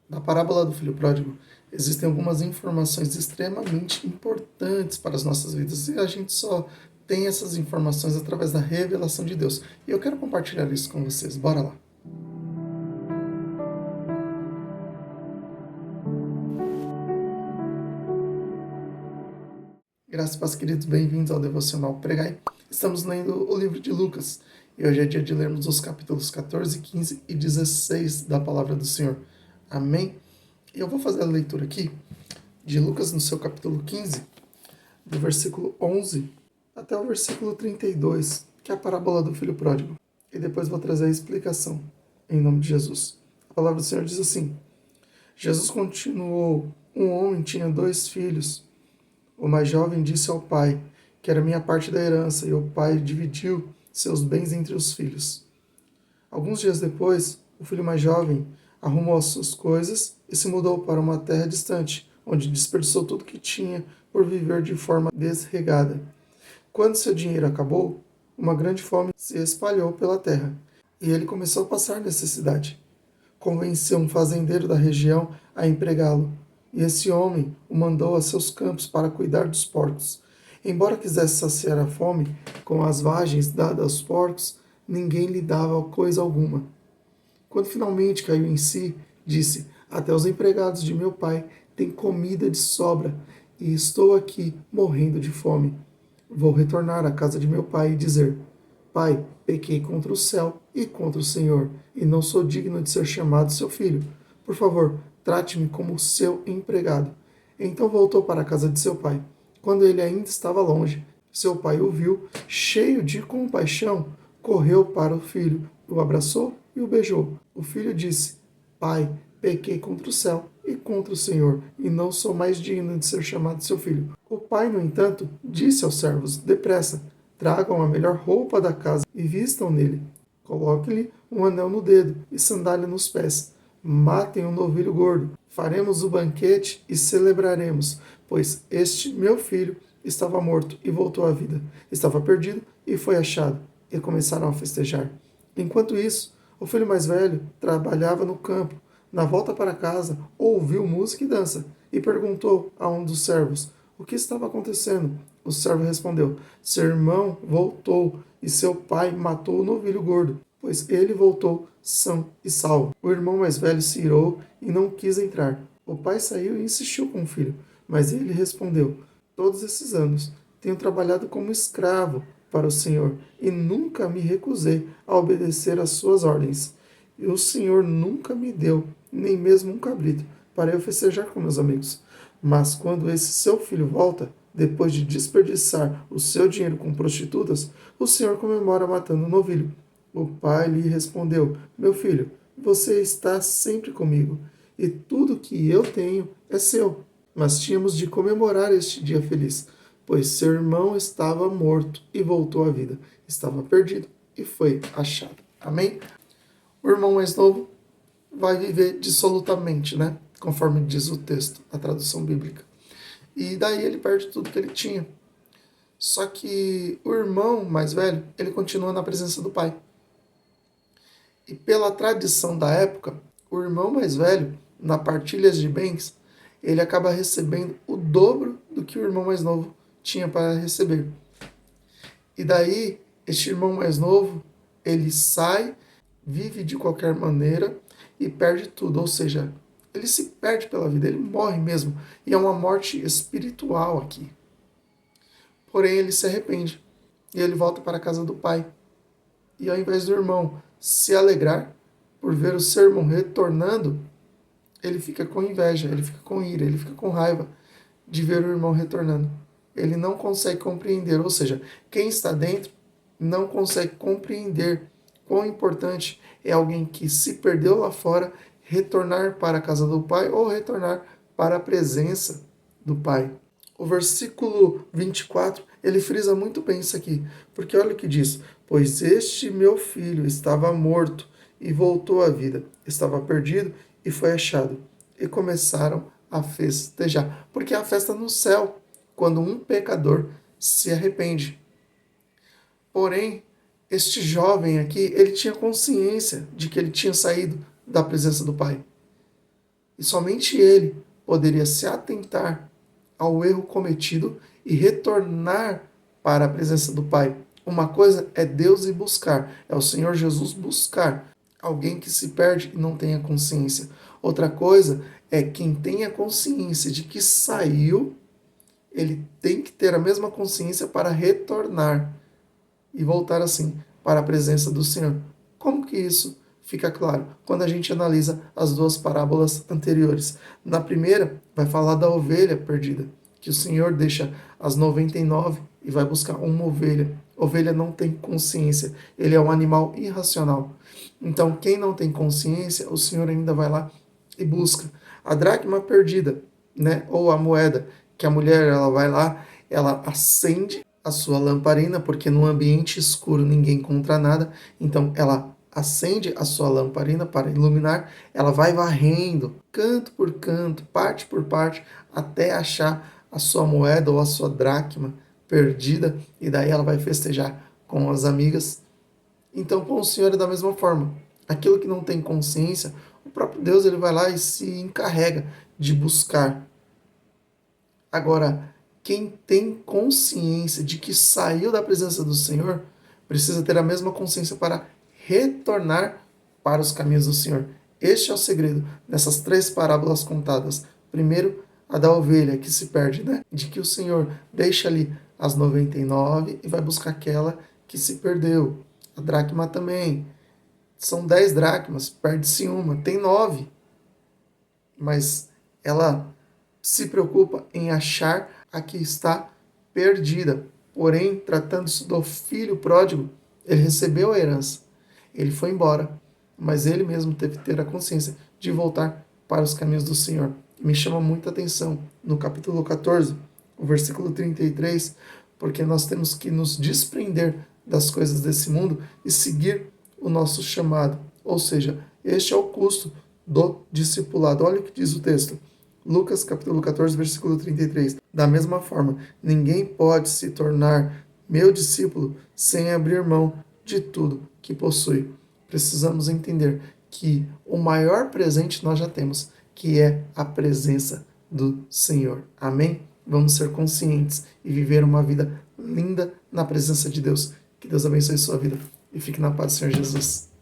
Na parábola do filho pródigo, existem algumas informações extremamente importantes para as nossas vidas e a gente só tem essas informações através da revelação de Deus. E eu quero compartilhar isso com vocês. Bora lá. Graças a Deus, queridos, bem-vindos ao Devocional Pregai. Estamos lendo o livro de Lucas e hoje é dia de lermos os capítulos 14, 15 e 16 da Palavra do Senhor. Amém? E eu vou fazer a leitura aqui de Lucas no seu capítulo 15, do versículo 11 até o versículo 32, que é a parábola do filho pródigo. E depois vou trazer a explicação, em nome de Jesus. A palavra do Senhor diz assim: Jesus continuou: um homem tinha 2 filhos. O mais jovem disse ao pai: quero a minha parte da herança, e o pai dividiu seus bens entre os filhos. Alguns dias depois, o filho mais jovem arrumou as suas coisas e se mudou para uma terra distante, onde desperdiçou tudo que tinha por viver de forma desregada. Quando seu dinheiro acabou, uma grande fome se espalhou pela terra, e ele começou a passar necessidade. Convenceu um fazendeiro da região a empregá-lo, e esse homem o mandou a seus campos para cuidar dos porcos. Embora quisesse saciar a fome com as vagens dadas aos porcos, ninguém lhe dava coisa alguma. Quando finalmente caiu em si, disse: até os empregados de meu pai têm comida de sobra, e estou aqui morrendo de fome. Vou retornar à casa de meu pai e dizer: Pai, pequei contra o céu e contra o Senhor, e não sou digno de ser chamado seu filho. Por favor, trate-me como seu empregado. Então voltou para a casa de seu pai. Quando ele ainda estava longe, seu pai o viu, cheio de compaixão, correu para o filho, o abraçou e o beijou. O filho disse: Pai, pequei contra o céu e contra o Senhor, e não sou mais digno de ser chamado seu filho. O pai, no entanto, disse aos servos: depressa, tragam a melhor roupa da casa e vistam nele. Coloque-lhe um anel no dedo e sandália nos pés. Matem um novilho gordo. Faremos o banquete e celebraremos, pois este meu filho estava morto e voltou à vida. Estava perdido e foi achado. E começaram a festejar. Enquanto isso, o filho mais velho trabalhava no campo. Na volta para casa, ouviu música e dança e perguntou a um dos servos o que estava acontecendo. O servo respondeu: seu irmão voltou e seu pai matou o novilho gordo, pois ele voltou são e salvo. O irmão mais velho se irou e não quis entrar. O pai saiu e insistiu com o filho, mas ele respondeu: todos esses anos tenho trabalhado como escravo para o Senhor e nunca me recusei a obedecer às suas ordens. E o Senhor nunca me deu nem mesmo um cabrito para eu festejar com meus amigos. Mas quando esse seu filho volta, depois de desperdiçar o seu dinheiro com prostitutas, o Senhor comemora matando um novilho. O pai lhe respondeu: meu filho, você está sempre comigo, e tudo que eu tenho é seu. Mas tínhamos de comemorar este dia feliz, pois seu irmão estava morto e voltou à vida. Estava perdido e foi achado. Amém? O irmão mais novo vai viver dissolutamente, né? Conforme diz o texto, a tradução bíblica. E daí ele perde tudo que ele tinha. Só que o irmão mais velho, ele continua na presença do pai. E pela tradição da época, o irmão mais velho, na partilha de bens, ele acaba recebendo o dobro do que o irmão mais novo tinha para receber. E daí, este irmão mais novo, ele sai, vive de qualquer maneira e perde tudo. Ou seja, ele se perde pela vida, ele morre mesmo. E é uma morte espiritual aqui. Porém, ele se arrepende e ele volta para a casa do pai. E ao invés do irmão se alegrar por ver o seu irmão retornando, ele fica com inveja, ele fica com ira, ele fica com raiva de ver o irmão retornando. Ele não consegue compreender, ou seja, quem está dentro não consegue compreender quão importante é alguém que se perdeu lá fora retornar para a casa do pai ou retornar para a presença do pai. O versículo 24, ele frisa muito bem isso aqui, porque olha o que diz: pois este meu filho estava morto e voltou à vida, estava perdido e foi achado. E começaram a festejar, porque é a festa no céu, quando um pecador se arrepende. Porém, este jovem aqui, ele tinha consciência de que ele tinha saído da presença do pai. E somente ele poderia se atentar ao erro cometido e retornar para a presença do Pai. Uma coisa é Deus ir buscar, é o Senhor Jesus buscar alguém que se perde e não tenha consciência. Outra coisa é quem tenha consciência de que saiu, ele tem que ter a mesma consciência para retornar e voltar assim para a presença do Senhor. Como que isso fica claro? Quando a gente analisa as duas parábolas anteriores. Na primeira, vai falar da ovelha perdida, que o Senhor deixa as 99 e vai buscar uma ovelha. Ovelha não tem consciência, ele é um animal irracional. Então, quem não tem consciência, o Senhor ainda vai lá e busca. A dracma perdida, né? Ou a moeda, que a mulher ela vai lá, ela acende a sua lamparina, porque no ambiente escuro ninguém encontra nada, então ela acende a sua lamparina para iluminar, ela vai varrendo canto por canto, parte por parte, até achar a sua moeda ou a sua dracma perdida, e daí ela vai festejar com as amigas. Então com o Senhor é da mesma forma. Aquilo que não tem consciência, o próprio Deus ele vai lá e se encarrega de buscar. Agora, quem tem consciência de que saiu da presença do Senhor, precisa ter a mesma consciência para retornar para os caminhos do Senhor. Este é o segredo dessas três parábolas contadas. Primeiro, a da ovelha que se perde, né? De que o Senhor deixa ali as 99 e vai buscar aquela que se perdeu. A dracma também. São 10 dracmas, perde-se uma, tem 9. Mas ela se preocupa em achar a que está perdida. Porém, tratando-se do filho pródigo, ele recebeu a herança. Ele foi embora, mas ele mesmo teve que ter a consciência de voltar para os caminhos do Senhor. Me chama muita atenção no capítulo 14, o versículo 33, porque nós temos que nos desprender das coisas desse mundo e seguir o nosso chamado. Ou seja, este é o custo do discipulado. Olha o que diz o texto. Lucas capítulo 14, versículo 33. Da mesma forma, ninguém pode se tornar meu discípulo sem abrir mão de tudo que possui. Precisamos entender que o maior presente nós já temos, que é a presença do Senhor. Amém? Vamos ser conscientes e viver uma vida linda na presença de Deus. Que Deus abençoe sua vida e fique na paz do Senhor Jesus.